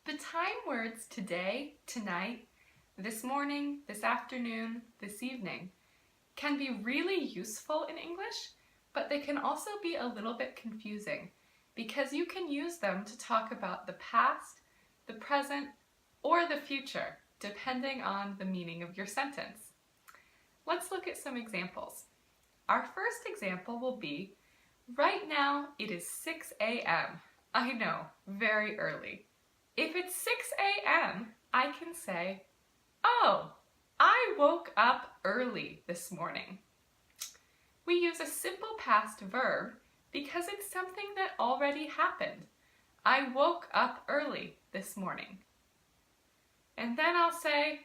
The time words today, tonight, this morning, this afternoon, this evening can be really useful in English, but they can also be a little bit confusing because you can use them to talk about the past, the present, or the future, depending on the meaning of your sentence. Let's look at some examples. Our first example will be, right now it is 6 a.m. I know, very early. If it's 6 a.m., I can say, oh, I woke up early this morning. We use a simple past verb because it's something that already happened. I woke up early this morning. And then I'll say,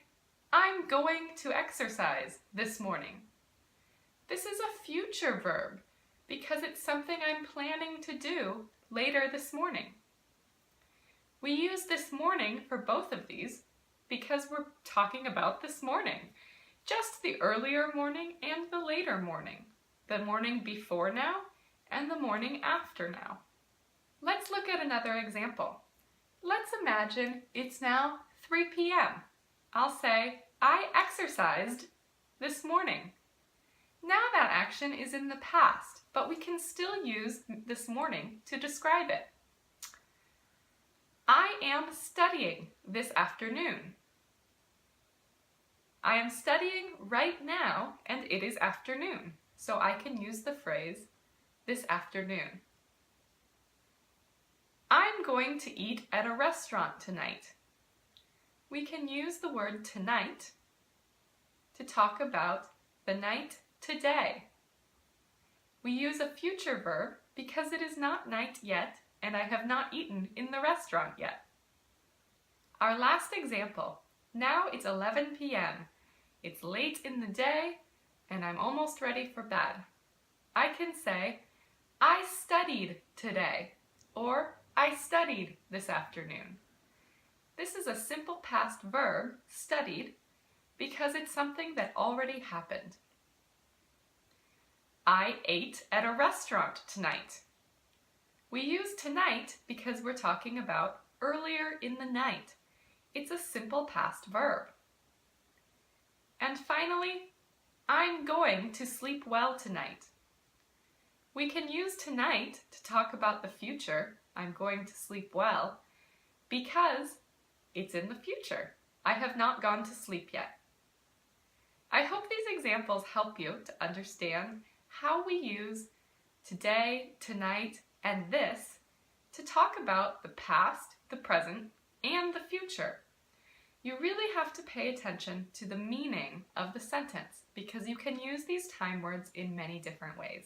I'm going to exercise this morning. This is a future verb because it's something I'm planning to do later this morning. We use this morning for both of these because we're talking about this morning, just the earlier morning and the later morning, the morning before now and the morning after now. Let's look at another example. Let's imagine it's now 3 p.m. I'll say, I exercised this morning. Now that action is in the past, but we can still use this morning to describe it. I am studying this afternoon. I am studying right now and it is afternoon, so I can use the phrase this afternoon. I'm going to eat at a restaurant tonight. We can use the word tonight to talk about the night today. We use a future verb because it is not night yet and I have not eaten in the restaurant yet. Our last example, now it's 11 p.m. It's late in the day and I'm almost ready for bed. I can say, I studied today, or I studied this afternoon. This is a simple past verb, studied, because it's something that already happened. I ate at a restaurant tonight. We use tonight because we're talking about earlier in the night. It's a simple past verb. And finally, I'm going to sleep well tonight. We can use tonight to talk about the future, I'm going to sleep well, because it's in the future. I have not gone to sleep yet. I hope these examples help you to understand how we use today, tonight, and this to talk about the past, the present, and the future. You really have to pay attention to the meaning of the sentence because you can use these time words in many different ways.